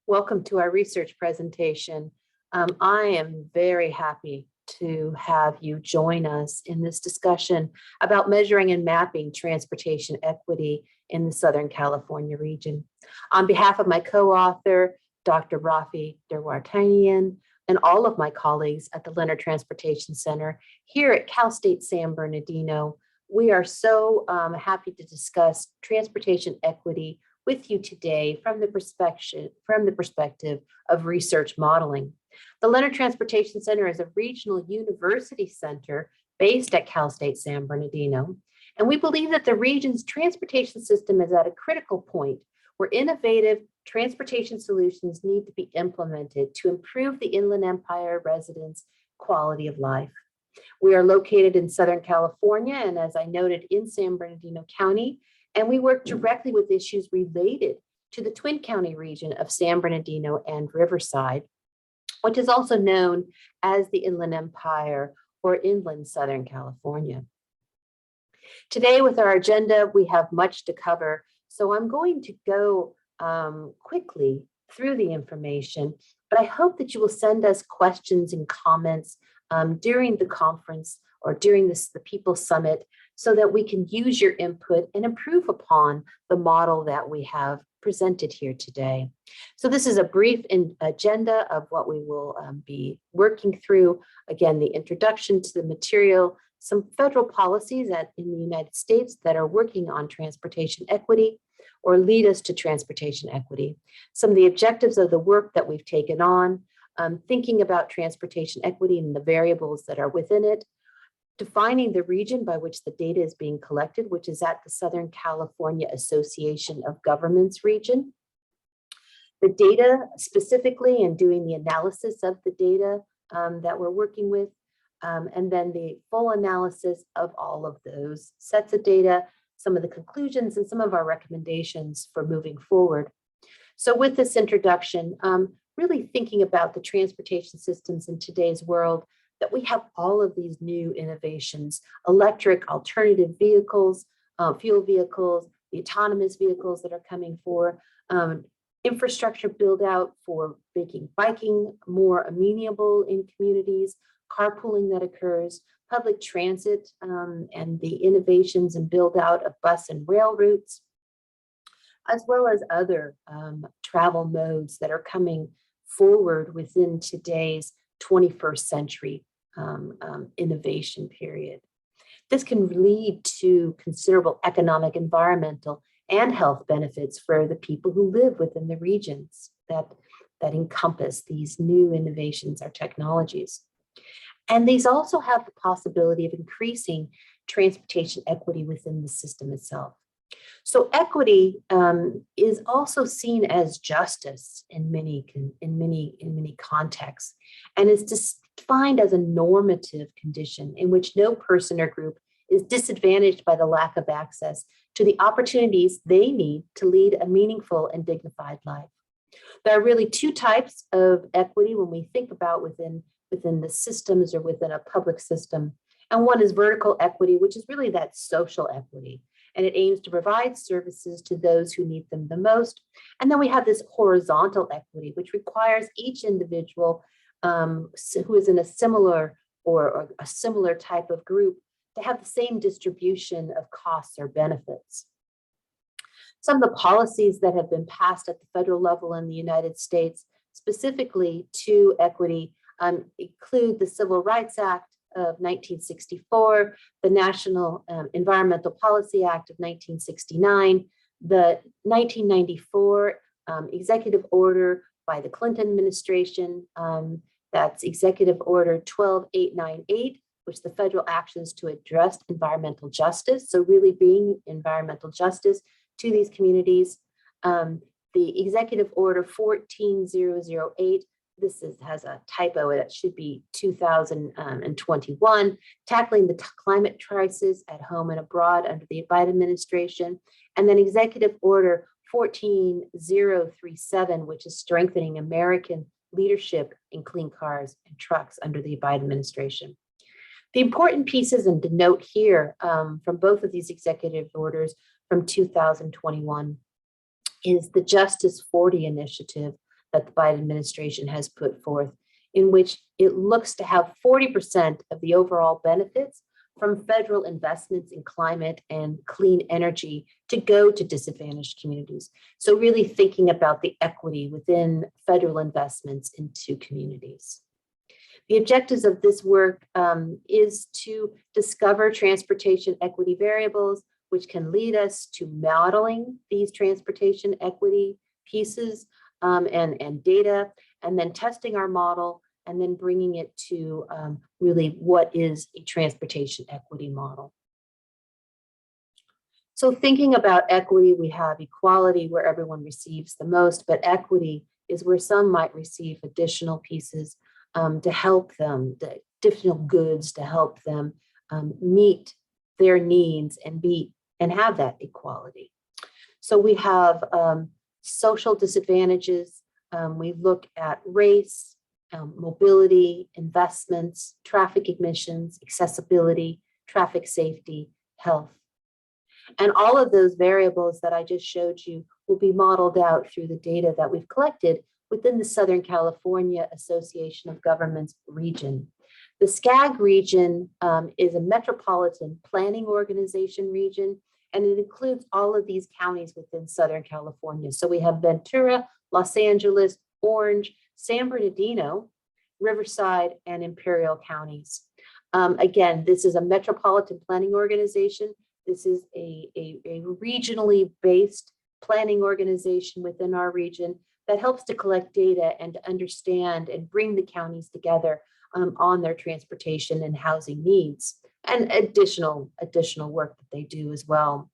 Welcome to our research presentation. I am very happy to have you join us in this discussion about measuring and mapping transportation equity in the Southern California region. On behalf of my co-author, Dr. Ruffi, and all of my colleagues at the Leonard Transportation Center here at Cal State San Bernardino, we are so happy to discuss transportation equity with you today from the perspective of research modeling. The Leonard Transportation Center is a regional university center based at Cal State San Bernardino, and we believe that the region's transportation system is at a critical point where innovative transportation solutions need to be implemented to improve the Inland Empire residents' quality of life. We are located in Southern California, and as I noted, in San Bernardino County, and we work directly with issues related to the Twin County region of San Bernardino and Riverside, which is also known as the Inland Empire or Inland Southern California. Today with our agenda, we have much to cover, so I'm going to go quickly through the information, but I hope that you will send us questions and comments during the conference or during the People's Summit so that we can use your input and improve upon the model that we have presented here today. So this is a brief agenda of what we will be working through. Again, the introduction to the material, some federal policies in the United States that are working on transportation equity or lead us to transportation equity. Some of the objectives of the work that we've taken on, thinking about transportation equity and the variables that are within it, defining the region by which the data is being collected, which is at the Southern California Association of Governments region. The data specifically and doing the analysis of the data that we're working with, and then the full analysis of all of those sets of data, some of the conclusions and some of our recommendations for moving forward. So with this introduction, really thinking about the transportation systems in today's world, that we have all of these new innovations, electric alternative vehicles, fuel vehicles, the autonomous vehicles that are coming for, infrastructure build out for making biking more amenable in communities, carpooling that occurs, public transit, and the innovations and build out of bus and rail routes, as well as other travel modes that are coming forward within today's 21st century innovation period. This can lead to considerable economic, environmental, and health benefits for the people who live within the regions that encompass these new innovations or technologies. And these also have the possibility of increasing transportation equity within the system itself. So equity is also seen as justice in many contexts, and is defined as a normative condition in which no person or group is disadvantaged by the lack of access to the opportunities they need to lead a meaningful and dignified life. There are really two types of equity when we think about within the systems or within a public system. And one is vertical equity, which is really that social equity. And it aims to provide services to those who need them the most. And then we have this horizontal equity, which requires each individual who is in a similar or a similar type of group to have the same distribution of costs or benefits. Some of the policies that have been passed at the federal level in the United States, specifically to equity, include the Civil Rights Act of 1964, the National Environmental Policy Act of 1969, the 1994 executive order by the Clinton administration, that's Executive Order 12898, which the federal actions to address environmental justice, so really being environmental justice to these communities. The Executive Order 14008, this has a typo, it should be 2021, tackling the climate crisis at home and abroad under the Biden administration. And then Executive Order 14037, which is strengthening American leadership in clean cars and trucks under the Biden administration. The important pieces and to note here from both of these executive orders from 2021 is the Justice 40 initiative that the Biden administration has put forth, in which it looks to have 40% of the overall benefits from federal investments in climate and clean energy to go to disadvantaged communities. So really thinking about the equity within federal investments into communities. The objectives of this work is to discover transportation equity variables, which can lead us to modeling these transportation equity pieces and data, and then testing our model, and then bringing it to really what is a transportation equity model. So thinking about equity, we have equality where everyone receives the most, but equity is where some might receive additional pieces to help them, the additional goods to help them meet their needs and have that equality. So we have social disadvantages. We look at race, mobility, investments, traffic emissions, accessibility, traffic safety, health. And all of those variables that I just showed you will be modeled out through the data that we've collected within the Southern California Association of Governments region. The SCAG region is a metropolitan planning organization region, and it includes all of these counties within Southern California. So we have Ventura, Los Angeles, Orange, San Bernardino, Riverside, and Imperial counties. Again, this is a metropolitan planning organization. This is a regionally based planning organization within our region that helps to collect data and to understand and bring the counties together on their transportation and housing needs, and additional work that they do as well.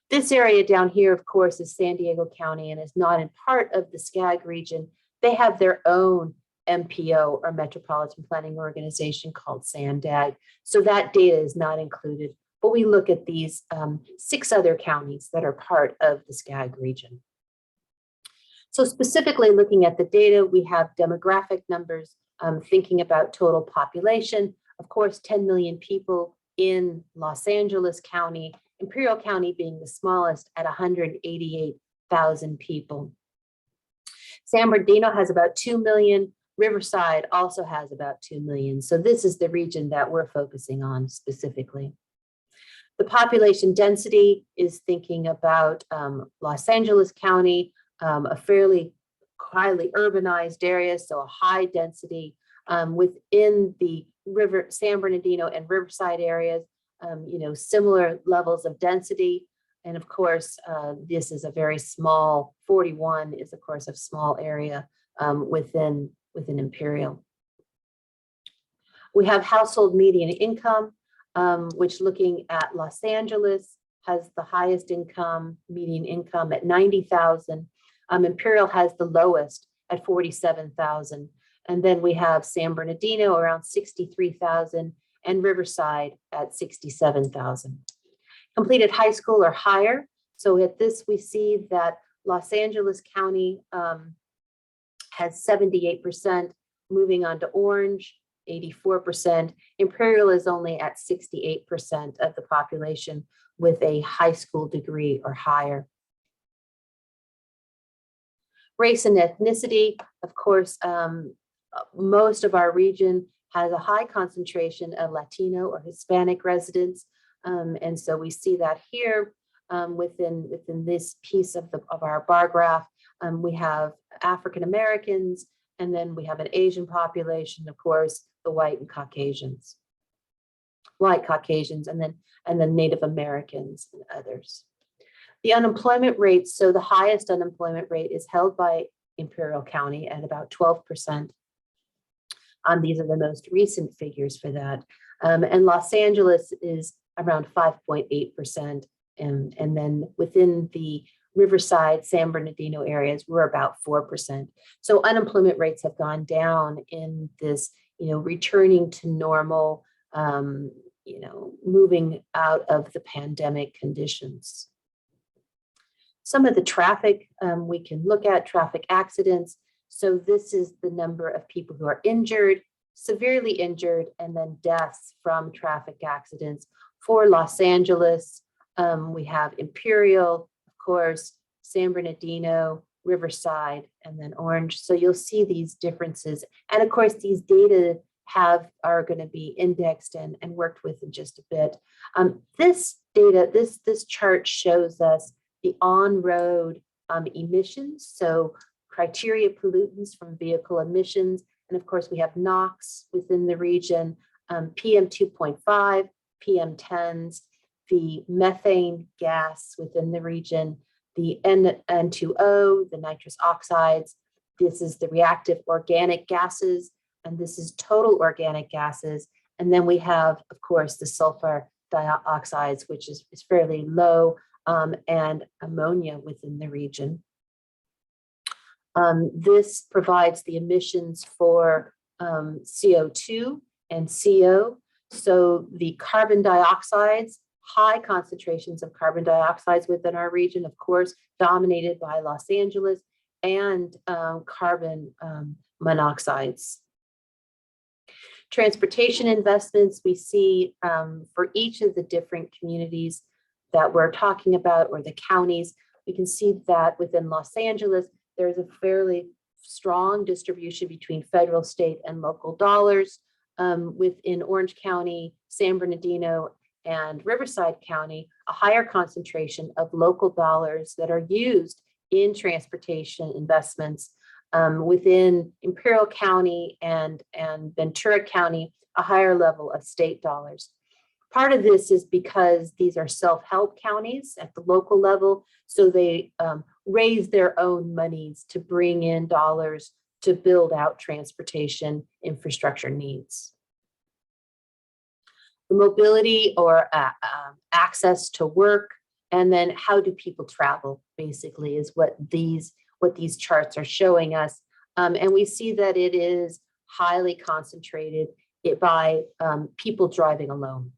This area down here, of course, is San Diego County and is not in part of the SCAG region. They have their own MPO, or Metropolitan Planning Organization, called SANDAG. So that data is not included, but we look at these 6 other counties that are part of the SCAG region. So specifically looking at the data, we have demographic numbers, thinking about total population. Of course, 10 million people in Los Angeles County, Imperial County being the smallest at 188,000 people. San Bernardino has about 2 million. Riverside also has about 2 million. So this is the region that we're focusing on specifically. The population density is thinking about Los Angeles County, a fairly highly urbanized area, so a high density within the San Bernardino and Riverside areas, similar levels of density. And of course, this is a very small, 41 is of course a small area within Imperial. We have household median income, which looking at Los Angeles has the highest income, median income at 90,000. Imperial has the lowest at 47,000. And then we have San Bernardino around 63,000 and Riverside at 67,000. Completed high school or higher. So at this, we see that Los Angeles County has 78%, moving on to Orange, 84%. Imperial is only at 68% of the population with a high school degree or higher. Race and ethnicity, of course, most of our region has a high concentration of Latino or Hispanic residents. And so we see that here within this piece of our bar graph. We have African Americans, and then we have an Asian population, of course, the white and Caucasians, and then Native Americans and others. The unemployment rate, so the highest unemployment rate is held by Imperial County at about 12%. These are the most recent figures for that. And Los Angeles is around 5.8%. And then within the Riverside, San Bernardino areas, we're about 4%. So unemployment rates have gone down in this, returning to normal, moving out of the pandemic conditions. Some of the traffic we can look at, traffic accidents. So this is the number of people who are injured, severely injured, and then deaths from traffic accidents. For Los Angeles, we have Imperial, of course, San Bernardino, Riverside, and then Orange. So you'll see these differences. And of course, these data are going to be indexed and worked with in just a bit. This data, this chart shows us the on-road emissions. So criteria pollutants from vehicle emissions. And of course, we have NOx within the region, PM 2.5, PM 10s, the methane gas within the region, the N2O, the nitrous oxides. This is the reactive organic gases, and this is total organic gases. And then we have, of course, the sulfur dioxides, which is fairly low, and ammonia within the region. This provides the emissions for CO2 and CO. So the carbon dioxides, high concentrations of carbon dioxides within our region, of course, dominated by Los Angeles, and carbon monoxides. Transportation investments we see for each of the different communities that we're talking about, or the counties. We can see that within Los Angeles, there's a fairly strong distribution between federal, state, and local dollars. Within Orange County, San Bernardino, and Riverside County, a higher concentration of local dollars that are used in transportation investments. Within Imperial County and Ventura County, a higher level of state dollars. Part of this is because these are self-help counties at the local level, so they raise their own monies to bring in dollars to build out transportation infrastructure needs. The mobility or access to work, and then how do people travel, basically, is what these charts are showing us. And we see that it is highly concentrated by people driving alone.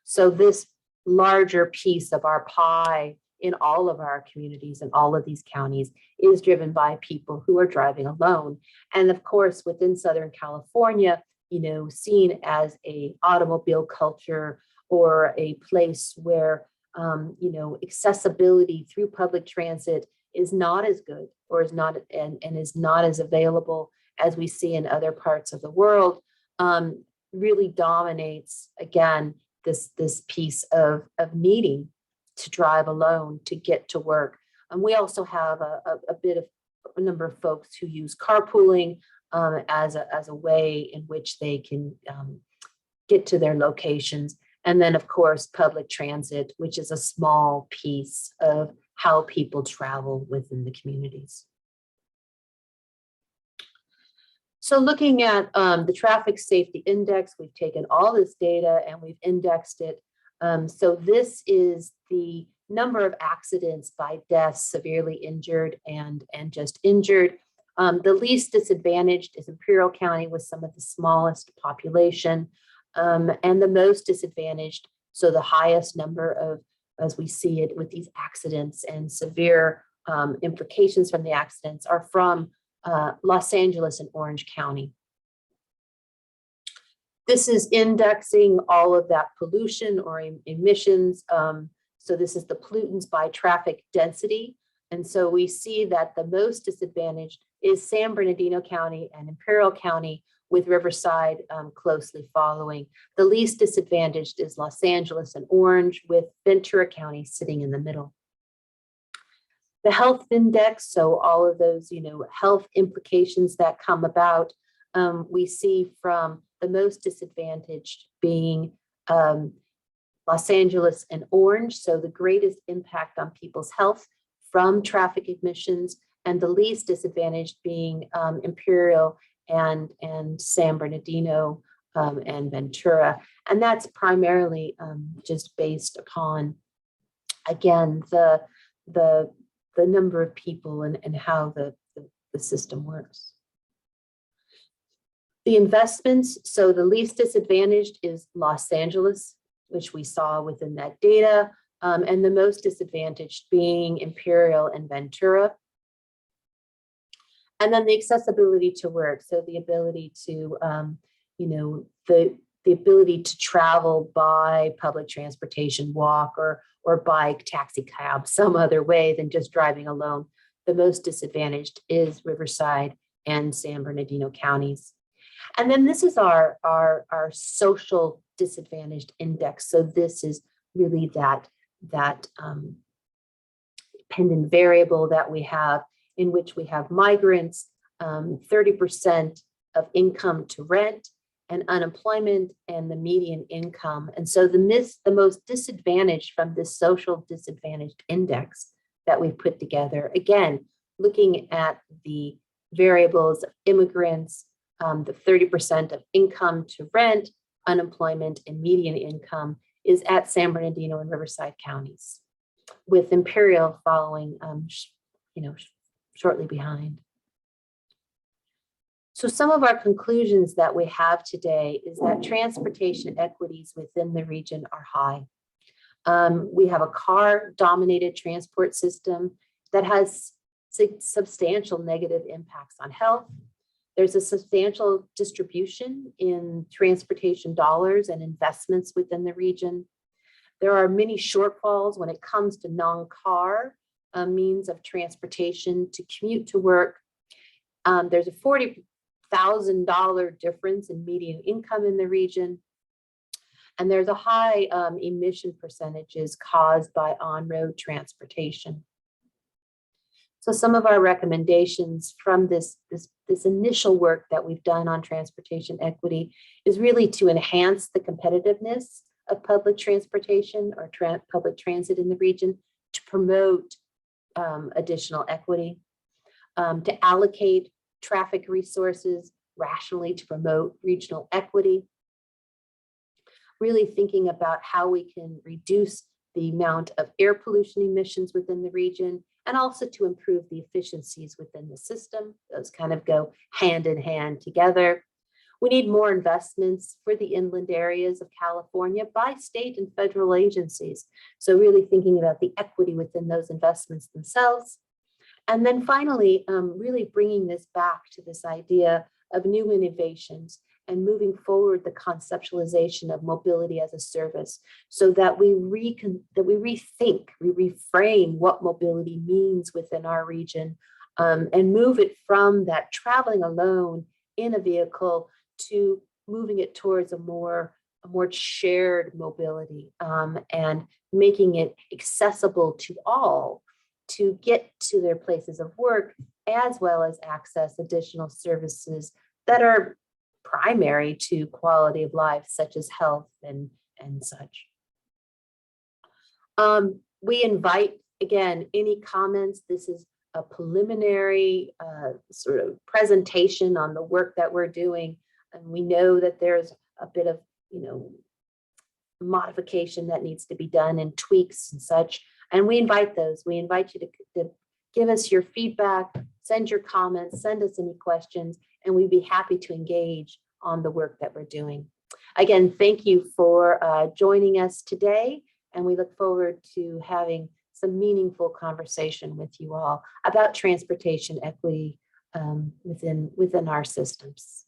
So this larger piece of our pie in all of our communities and all of these counties is driven by people who are driving alone. And of course, within Southern California, seen as a automobile culture or a place where, accessibility through public transit is not as good, or is not as available as we see in other parts of the world, really dominates, again, this piece of needing to drive alone to get to work. And we also have a number of folks who use carpooling as a way in which they can get to their locations. And then, of course, public transit, which is a small piece of how people travel within the communities. So looking at the Traffic Safety Index, we've taken all this data and we've indexed it. So this is the number of accidents by death, severely injured and just injured. The least disadvantaged is Imperial County with some of the smallest population, and the most disadvantaged, so the highest number of, as we see it with these accidents and severe implications from the accidents, are from Los Angeles and Orange County. This is indexing all of that pollution or emissions. So this is the pollutants by traffic density. And so we see that the most disadvantaged is San Bernardino County and Imperial County, with Riverside closely following. The least disadvantaged is Los Angeles and Orange, with Ventura County sitting in the middle. The health index, so all of those, health implications that come about, we see from the most disadvantaged being Los Angeles and Orange, so the greatest impact on people's health from traffic emissions, and the least disadvantaged being Imperial and San Bernardino and Ventura. And that's primarily just based upon, again, the number of people and how the system works. The investments, so the least disadvantaged is Los Angeles, which we saw within that data, and the most disadvantaged being Imperial and Ventura. And then the accessibility to work, so the ability to, the ability to travel by public transportation, walk or bike, taxi cab, some other way than just driving alone the most disadvantaged is Riverside and San Bernardino counties. And then this is our social disadvantaged index. So this is really that dependent variable that we have, in which we have migrants, 30% of income to rent, and unemployment, and the median income. And so the most disadvantaged from this social disadvantaged index that we've put together, again, looking at the variables of immigrants, the 30% of income to rent, unemployment, and median income, is at San Bernardino and Riverside counties, with Imperial following, shortly behind. So some of our conclusions that we have today is that transportation equities within the region are high. We have a car-dominated transport system that has substantial negative impacts on health. There's a substantial distribution in transportation dollars and investments within the region. There are many shortfalls when it comes to non-car means of transportation to commute to work. There's a $40,000 difference in median income in the region. And there's a high emission percentages caused by on-road transportation. So some of our recommendations from this initial work that we've done on transportation equity is really to enhance the competitiveness of public transportation or public transit in the region, to promote additional equity, to allocate traffic resources rationally to promote regional equity, really thinking about how we can reduce the amount of air pollution emissions within the region, and also to improve the efficiencies within the system. Those kind of go hand in hand together. We need more investments for the inland areas of California by state and federal agencies. So really thinking about the equity within those investments themselves. And then finally, really bringing this back to this idea of new innovations and moving forward the conceptualization of mobility as a service, so that we rethink, we reframe what mobility means within our region, and move it from that traveling alone in a vehicle to moving it towards a more shared mobility, and making it accessible to all to get to their places of work, as well as access additional services that are primary to quality of life, such as health and such. We invite, again, any comments. This is a preliminary sort of presentation on the work that we're doing. And we know that there's a bit of, modification that needs to be done and tweaks and such. And we invite those. We invite you to give us your feedback, send your comments, send us any questions, and we'd be happy to engage on the work that we're doing. Again, thank you for joining us today, and we look forward to having some meaningful conversation with you all about transportation equity within our systems.